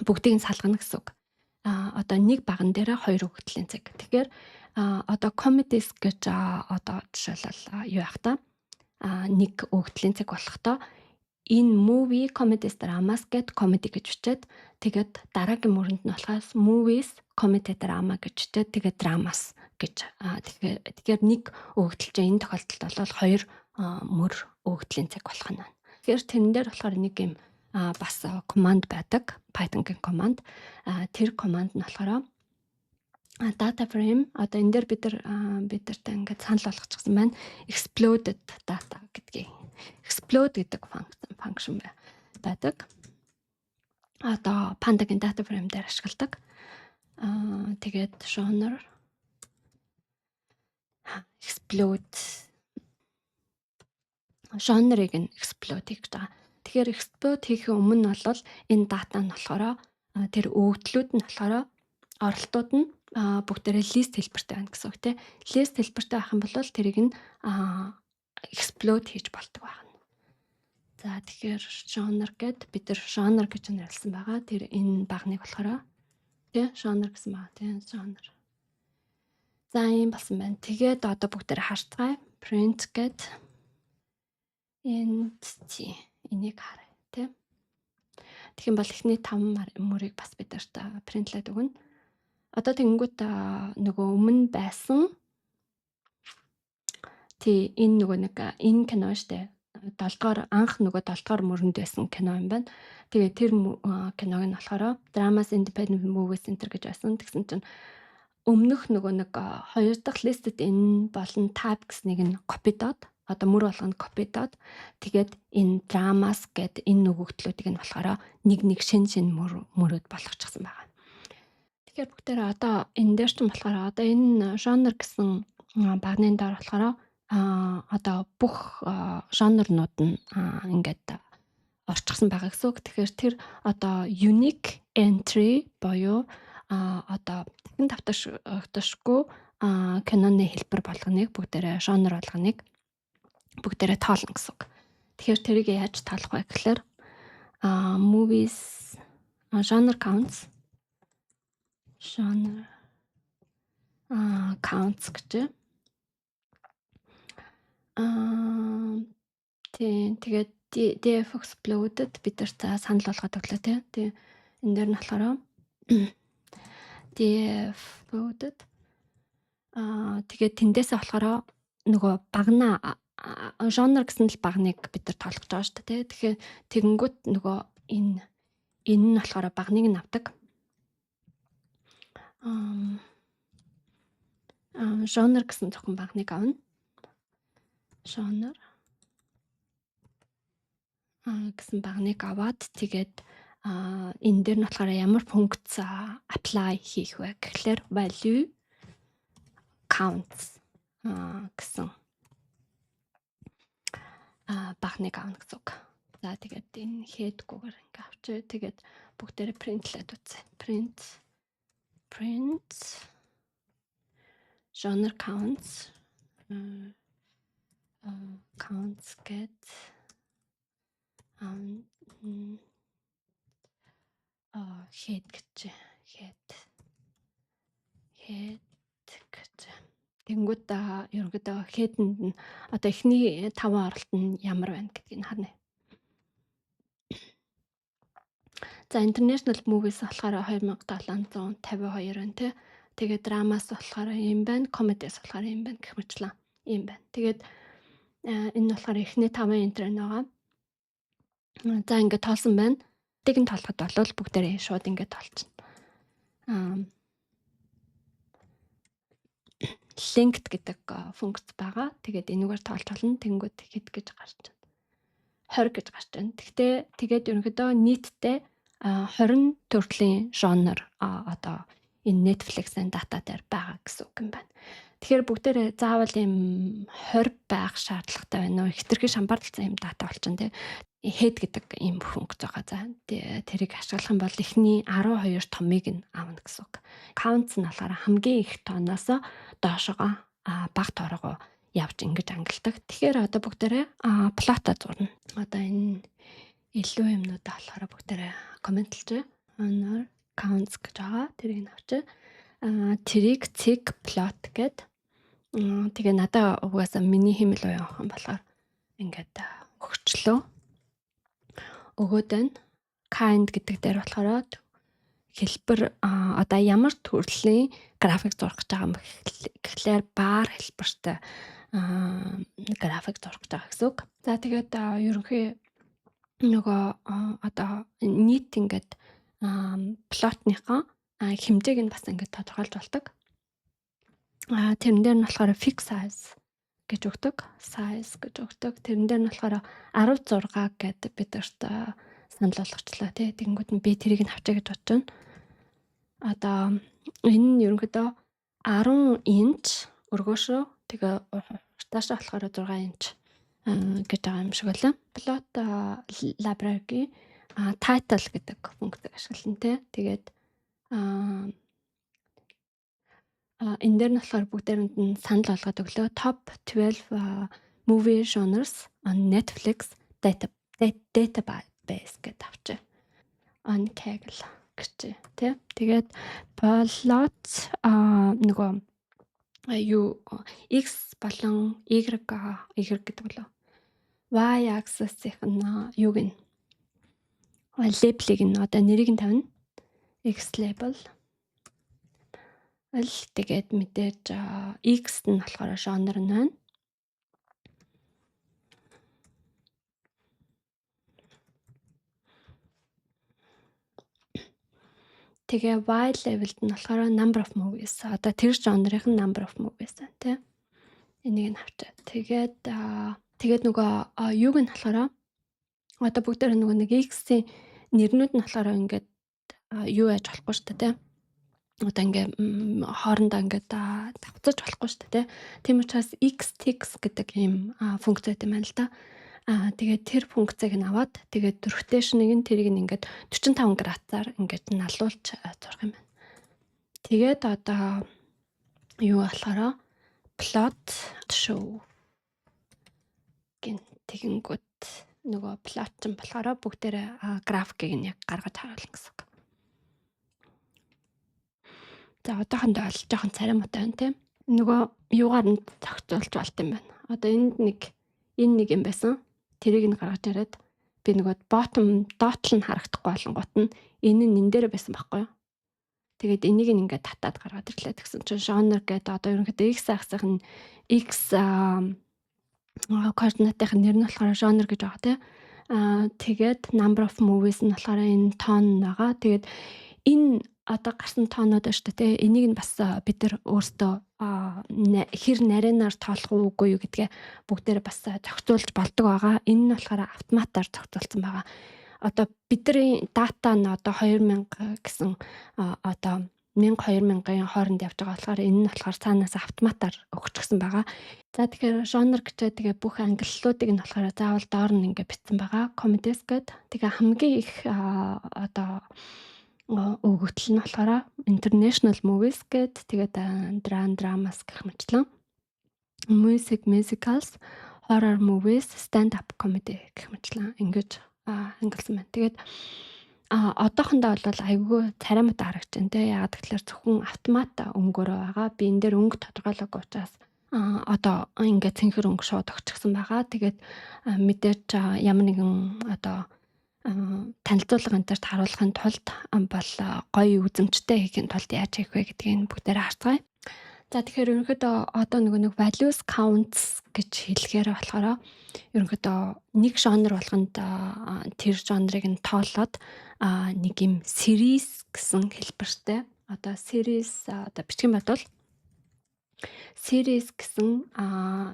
Бүгдийг нь салгана гэсэн үг. Одоо нэг баган дээр 2 өгөгдлийн цаг. Тэгэхээр одоо comedies гэж одоо жишээлбэл юу яах та? Нэг өгөгдлийн цаг болохдоо энэ movie comedies dramas гэд comedy гэж бичээд тэгээд дараагийн мөрөнд нь болохоос movies comedy drama гэж бичээд тэгээд dramas гэж тэгэхээр нэг өгөгдөлч энэ тохиолдолд бол 2 мөр өгөгдлийн цаг болох нь байна. Тэгэхээр тэрэн дээр болохоор нэг юм бас команд байдаг. Python-гийн команд. Тэр команд нь болохоор data frame одоо энэ дээр бидэртээ ингээд санал болгочихсон байна. Exploded data гэдгийг. Explode гэдэг function байдаг. Одоо pandaгийн data frame дээр ашигладаг. Тэгээд genre explode genre-ыг нь explode хийж байгаа. Тэгэхээр explode хийхээ өмнө бол энэ дата нь болохоор тэр өгөгдлүүд нь болохоор оролтууд нь бүгдээрээ list хэлбэртэй байна гэсэн үг тийм. List хэлбэртэй байх юм бол тэрийг нь explode хийж болдог байна. За тэгэхээр genre гэд бид нар genre гэж нэрлсэн байгаа. Тэр энэ багныг болохоор тийм genre гэсэн байгаа тийм genre. За ийм болсон байна. Тэгээд одоо бүгдээрээ харцгаая. Print гэд энийг харъя тийм. Тэгэх юм бол эхний 5 мөрийг бас бид нарт printlээд өгнө. Одоо тэгэнгүүт нөгөө өмнө байсан энэ нөгөө нэг энэ кино штэ 7 дугаар анх нөгөө 7 дугаар мөрөнд байсан кино юм байна. Тэгээ тэр киног нь болохоор Dramas Independent Movie Center гэж байсан. Тэгсэн чинь өмнөх нөгөө нэг 2 дахь listed энэ болон tab гэснийг нь копидоод одоо мөр болгонд копидоод тэгээд энэ dramas гэд энэ нөгөөдлүүдийг нь болохоор нэг шин мөрөд болгочихсон байгаа. Тэгэхээр бүгдээр одоо энэ дээр ч болохоор одоо энэ genre гэсэн багны дээр болохоор одоо бүх жанрнууд нь ингээд орчихсон байгаа гэсэн үг. Тэгэхээр тэр одоо unique entry боёо одоо дахин давтагдашгүй киноны хэлбэр болгоныг бүгдээрээ genre болгоныг бүгдээрээ тоолно гэсэн үг. Тэгэхээр тэрийг яаж тоолох вэ гэхээр movies genre counts гэж тэгээд df exploded бид нар санал болгоод өглөө тий. Энэ дээр нь болохоор df exploded тэгээд тэндээсээ болохоор нөгөө багнаа genre гэсэн л багныг бид нар тоолох гэж байгаа шүү дээ тий. Тэгэхээр тэгэнгүүт нөгөө энэ нь болохоор багныг нь авдаг. Genre гэсэн зөвхөн багныг авна. Genre гэсэн багныг аваад тэгээд энэ дээр нь болохоор ямар функц apply хийх вэ гэхлээр value counts гэсэн багныг авна гэсэн үг. За тэгээд энэ head-гүйгээр ингээ авчээ. Тэгээд бүгдээрээ printlээд үзье. Print genre counts get head гэж тэнгүүд ерөнхийдөө head-нд нь одоо эхний 5 оролт нь ямар байна гэдгийг харна. За international movies болохоор 2752 байна тий. Тэгээд драмаас болохоор юм байна, comedies болохоор юм байна гэх мэтлэн юм байна. Тэгээд энэ болохоор эхний 5 энтер байгаа. За ингээд тоолсон байна. Тийг нь тоолоход бол бүгдээрээ шууд ингээд тоолчихно. Linked гэдэг функц байгаа. Тэгээд энэгээр тоолж болно. Тэнгүүд хэд гэж гарч байна. 20 гэж гарч байна. Гэхдээ тэгээд ерөнхийдөө нийтдээ 20 төрлийн жанр одоо энэ Netflix-ийн дата дээр байгаа гэсэн үг юм байна. Тэгэхээр бүгдээрээ заавал ийм 20 байх шаардлагатай байна уу? Хэтэрхий шамбарлалцсан юм дата болчихно тий. Head гэдэг ийм функц байгаа. За тэрийг ашиглах юм бол эхний 12 томыг нь аавна гэсэн үг. Counts нь болохоор хамгийн их тооноос доошогоо бага тоорогоо явж ингэж ангилдаг. Тэгэхээр одоо бүгдээрээ плата зурна. Одоо энэ илүү юмнуудаа болохоор бүгдээрээ комментлж honor counts гэж байгаа. Тэрийг авчаа. Тэрийг цэг plot гэд. Тэгээ надаа угаасаа миний хэмэл уу явах юм болохоор ингээд өгчлөө. Өгөөд байна. Kind гэдэг дээр болохоор хэлбэр одоо ямар төрлийн график зурах гэж байгаа юм гэхлээр баар хэлбэртэй график зурах гэж байгаа гэсэн үг. За тэгээд ерөнхий нөгөө одоо нийт ингээд плотныхаа хэмжээг нь бас ингээд тодорхойлж болдог. Тэрэн дээр нь болохоор fix size гэж өгдөг. Size гэж өгдөг. Тэрэн дээр нь болохоор 16 гэдэг бидэрт санал болгочлаа тий. Тэнгүүд нь би тэрийг нь авчаа гэж бодож байна. Одоо энэ нь ерөнхийдөө 10 инч өргөөшөө тэгээ уртаашаа болохоор 6 инч гэж байгаа юм шиг байлаа. Plot library title гэдэг функцийг ашиглана тий. Тэгээд энэ дээр нь болохоор бүгдээрэнд нь санал болгоод өглөө top 12 movie genres on Netflix database гэдэг авчаа. On Kaggle гэж тий. Тэгээд plot нөгөө юу X болон Y гэдэг болов. Y axis-ийнх нь юуг нь label-ыг нь одоо нэрийг нь тавина. X label. Тэгээд мэдээж X нь болохоор genre нь байна. Тэгээ Y level-д нь болохоор number of movies. Одоо тэр genre-ийн number of movies байна тий. Энийг нь авчаа. Тэгээд нөгөө юуг нь болохоор одоо бүгдээр нөгөө нэг X-ийн нэрнүүд нь болохоор ингээд юу яаж болохгүй шүү дээ тий. Одоо ингээд хоорондоо ингээд давцаж болохгүй шүү дээ тий. Тийм учраас X-Tix гэдэг ийм функц байдаг юм байна л да. Тэгээд тэр функцийг нь аваад тэгээд rotation-ыг нь тэрийг нь ингээд 45 градусаар ингээд налуулж зурх юм байна. Тэгээд одоо юу болохоор plot show гин тэгэнгүүт нөгөө plot ч болохоор бүгдээрээ графикийг нь яг гаргаж харуулна гэсэн үг. За одоохондоо бол жоохон царимутай байна тийм. Нөгөө юугаар нь зохицуулж болт юм байна. Одоо энэ нэг юм байсан. Тэрийг нь гаргаж ирээд би нөгөө доотл нь харагдахгүй болонгот нь энэ нь энэ дээр байсан байхгүй юу. Тэгээд энийг ингээд татаад гаргаад ирлээ. Тэгсэн чинь genre гэдэг одоо ерөнхийдөө X axis-ын X координатын нэр нь болохоор genre гэж байгаа тийм. Тэгээд number of movies нь болохоор энэ тон байгаа. Тэгээд энэ одоо гарсан тоонууд байна шүү дээ. Энийг нь бас бид нар өөрсдөө хэр нарийнаар тоолох уугүй юу гэдгээ бүгдээр бас зохицуулж болдог байгаа. Энэ нь болохоор автоматар зохицуулсан байгаа. Одоо бидний дата нь одоо 2000 гэсэн одоо 1000-2000-ын хооронд явж байгаа болохоор энэ нь болохоор цаанаас автоматар өгчихсэн байгаа. За тэгэхээр genre гэчээ тэгээ бүх ангиллуудыг нь болохоор заавал доор нь ингээ бичсэн байгаа. Comedies гэдэг. Тэгээ хамгийн их одоо өгөгдөл нь болохоор international movies гэд тэгээд dramas гэх мэтлэн musicals, horror movies, stand up comedy гэх мэтлэн ингэж ангилсан байна. Тэгээд одоохондоо бол айгүй царимт харагч байна те. Яагаад гэвэл зөвхөн автомат өнгөөрөө байгаа. Би энэ дээр өнгө тодорхойлоогүй учраас одоо ингээд цэнхэр өнгө шууд өгчихсэн байгаа. Тэгээд мэдээч ямар нэгэн одоо танилцуулга энэ төрт харуулахын тулд бол гоё үзэмжтэй хийхин тулд яаж хийх вэ гэдгийг бүгдээрээ харцгаая. За тэгэхээр ерөнхийдөө одоо нэг values counts гэж хэлэхээр болохоор ерөнхийдөө нэг жанр болгонд тэр жанрыг нь тоолоод нэг юм series гэсэн хэлбэртэй одоо series одоо бичгийн бодвол series гэсэн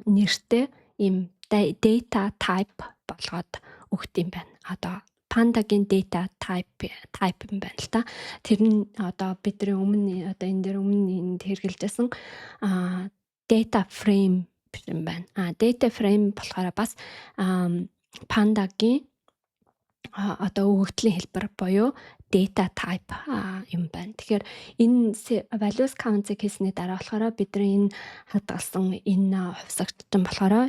нэртэй ийм data type болгоод өгд юм байна. Одоо pandaгийн data type юм байна л та. Тэр нь одоо бидний өмнө одоо энэ дээр өмнө хэрэгжилжсэн data frame юм байна. Data frame болохоор бас pandaгийн одоо өгөгдлийн хэлбэр буюу data type юм байна. Тэгэхээр энэ values counts-ыг хийсний дараа болохоор бидний энэ хадгалсан энэ хувьсагчтан болохоор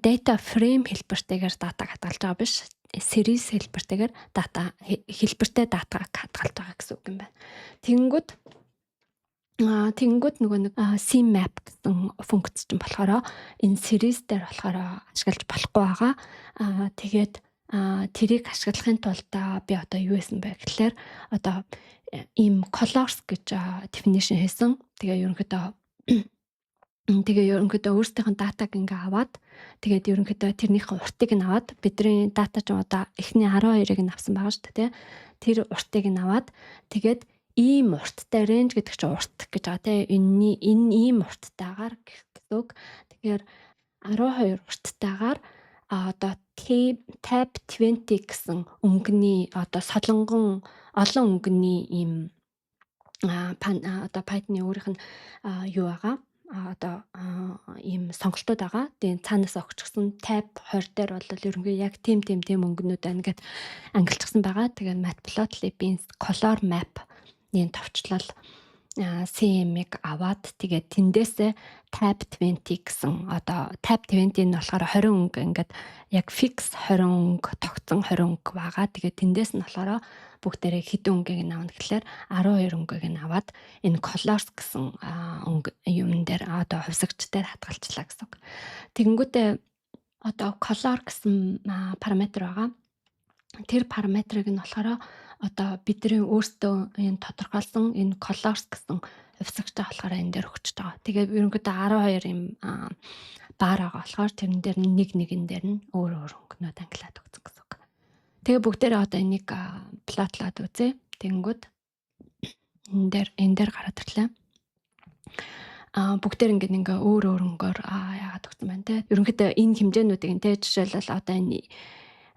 data frame хэлбэртэйгээр датаг хадгалж байгаа биш. Series хэлбэртэйгээр хэлбэртэй датаг хадгалж байгаа гэсэн үг юм байна. Тэнгүүд нөгөө нэг CMap гэсэн функц чинь болохоор энэ series дээр болохоор ашиглаж болохгүй байгаа. Тэгээд тэрийг ашиглахын тулд би одоо юу хийсэн бэ гэхлээр одоо ийм colors гэж definition хийсэн. Тэгээ ерөнхийдөө өөрсдийнх нь датаг ингээ аваад тэгээд ерөнхийдөө тэрнийхэн уртыг нь аваад бидний дата ч одоо эхний 12-ыг нь авсан байгаа шүү дээ. Тэр уртыг нь аваад тэгээд ийм урттай range гэдэг чинь урт гэж байгаа тийм энэ ийм урттайгаар гэсэн үг. Тэгэхээр 12 урттайгаар одоо tab 20 гэсэн өнгөний одоо солонгон олон өнгөний ийм одоо Python-ы өөрийнх нь юу байгаа одоо ийм сонголтууд байгаа. Тэгээд цаанаас огчсон tab 20 дээр бол ерөнхийдөө яг тийм өнгөнүүд байна гэд ангилчихсан байгаа. Тэгээд matplotlib color map ийм товчлол CM-ийг аваад тэгээд тэндээсээ tab 20 гэсэн одоо tab 20 нь болохоор 20 өнгө ингээд яг fix 20 өнгө тогтсон 20 өнгө байгаа. Тэгээд тэндээс нь болохоор бүгдээрээ хэдэн өнгөийг нь авна гэхлээр 12 өнгөийг нь аваад энэ colors гэсэн өнгө юм дээр одоо хувьсагч дээр хадгалчлаа гэсэн үг. Тэгэнгүүтээ одоо color гэсэн параметр байгаа. Тэр параметрыг нь болохоор одоо бидний өөртөө энэ тодорхойлсон энэ colors гэсэн хувьсагчтай болохоор энэ дээр өгч байгаа. Тэгээд ерөнхийдөө 12 юм баар байгаа болохоор тэрэн дээр нэгэн дээр нь өөр өнгөнүүд ангилаад өгсөн гэсэн үг. Тэгээ бүгдээрээ одоо энийг плотлаад үзье. Тэгэнгүүт энэ дээр гараад ирлээ. Бүгдээр ингээ өөр өнгөөр яагаад өгсөн байна те. Ерөнхийдөө энэ хэмжээнүүдийг те жишээлбэл одоо энэ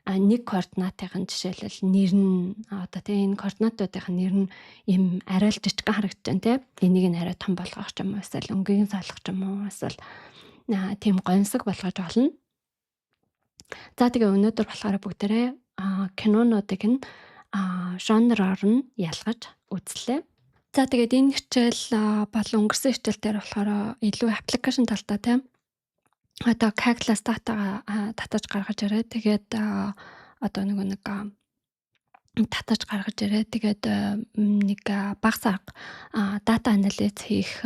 нэг координатын жишээлбэл нэр нь одоо тийм энэ координатуудын нэр нь юм арай л жижигхан харагдаж байна те. Энийг нь арай том болгох ч юм уу эсвэл өнгийг салгах ч юм уу эсвэл тийм гонсог болгож олно. За тэгээ өнөөдөр болохоор бүгдээрээ кинонуудыг нь жанраар нь ялгаж үзлээ. За тэгээд энэ хичээл болон өнгөрсөн хичээл дээр болохоор илүү аппликейшн талтай тийм одоо calculus татаж гаргаж ирээ. Тэгээд одоо нэг татаж гаргаж ирээ. Тэгээд нэг багц дата анализ хийх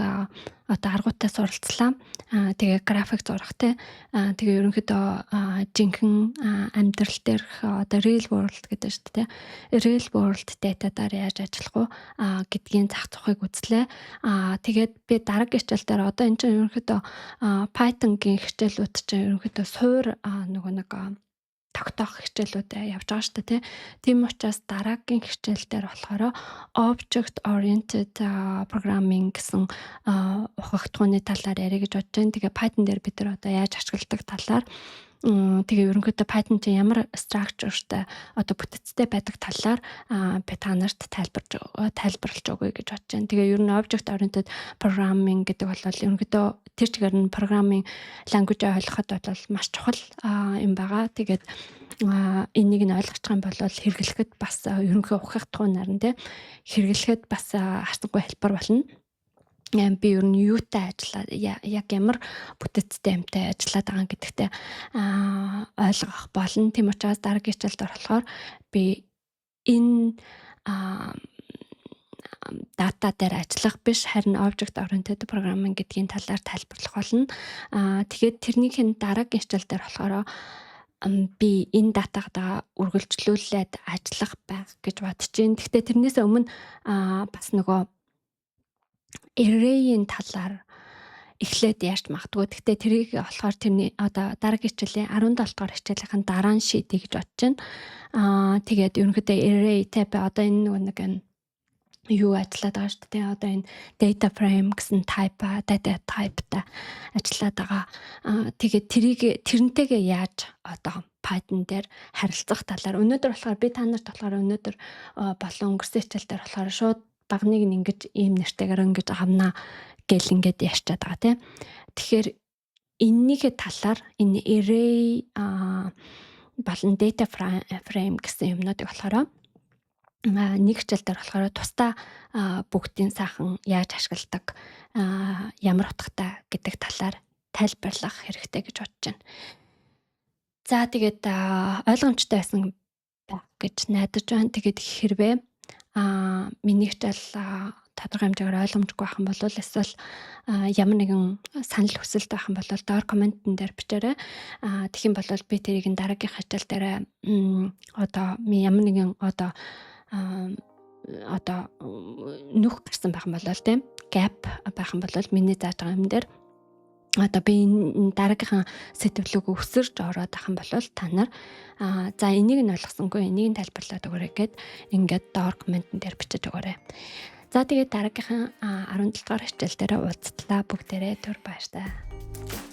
одоо аргуудтай суралцлаа. Тэгээ график зурах те. Тэгээ ерөнхийдөө жинхэнэ амьдрал дээрх одоо real world гэдэг шүү дээ. Real world data-даар яаж ажиллах вэ гэдгийн зах зохийг үзлээ. Тэгээд би дараагийн хичээл дээр одоо энэ чинь ерөнхийдөө Python-гийн хичээлүүд чинь ерөнхийдөө суур нэг тогтоох хичээлүүд явж байгаа шүү дээ. Тийм учраас дараагийн хичээл дээр болохоор object oriented programming гэсэн ухагтхууны талаар ярих гэж бодож байна. Тэгээ Python дээр бид нар одоо яаж ашигладаг талаар тэгээ ерөнхийдөө Python чинь ямар structureтай одоо бүтцтэй байдаг талаар би та нарт тайлбарлаж өгье гэж бодож байна. Тэгээ ер нь object oriented programming гэдэг бол ерөнхийдөө тэр чигээр нь programming language ойлгоход бол маш чухал юм байгаа. Тэгээд энийг нь ойлгох юм бол хэрэглэхэд бас ерөнхий ухагтхуунаар нь хэрэглэхэд бас хасангүй хэлбэр болно. Би ер нь юутай ажиллаад яг ямар бүтцтэй юмтай ажиллаад байгаа гэдэгтээ ойлгох болно. Тийм учраас дараагийн хичээлд болохоор би энэ дата дээр ажиллах биш харин object oriented programming гэдгийн талаар тайлбарлах болно. Тэгээд тэрнийхэн дараагийн хичээл дээр болохоор би энэ датагаа үргэлжлүүлээд ажиллах байх гэж бодож байна. Гэхдээ тэрнээс өмнө бас нөгөө array-ийн талаар эхлээд ярьж магадгүй. Гэхдээ тэрийг болохоор тэрний одоо дараагийн хичээлийн 17 дугаар хичээлийнхэн дараа нь шийдье гэж бодож байна. Тэгээд ерөнхийдөө array-тэй би одоо энэ нэг юу ажиллаад байгаа шүү дээ. Одоо энэ data frame гэсэн data type-та ажиллаад байгаа. Тэгээд тэрнтэйгээ яаж одоо Python дээр харилцах талаар өнөөдөр болохоор би та нарт болохоор өнөөдөр болон өнгөрсөн хичээл дээр болохоор шууд багныг ингэж ийм нэртэйгээр ингэж авнаа гэл ингээд ярьчаад байгаа тийм. Тэгэхээр энэнийхээ талаар энэ array болон data frame гэсэн юмнуудыг болохоор нэг хичээл дээр болохоор тусдаа бүгдийн сайхан яаж ашигладаг, ямар утгатай гэдэг талаар тайлбарлах хэрэгтэй гэж бодож байна. За тэгээд ойлгомжтой байсан байх гэж найдаж байна. Тэгээд хэрвээ миний хичээл тодорхой хэмжээгээр ойлгомжгүй байх юм бол эсвэл ямар нэгэн санал хүсэлт байх юм бол доор комментэн дээр бичээрэй. Тэгэх юм бол би тэрийг дараагийн хичээл дээр одоо ямар нэгэн одоо нүх гарсан байх юм бол тийм gap байх юм бол миний зааж байгаа юм дээр одоо би энэ дараагийнхаа сэтгэлийг өсөрж ороод ах юм бол та нар за энийг нь ойлгосонгүй энийг нь тайлбарлаад өгөөрэй гэд ингээд доор комментэн дээр бичиж өгөөрэй. За тэгээд дараагийнхаа 17 дугаар хичээл дээр уулзтлаа. Бүгдээрээ түр баярлалаа.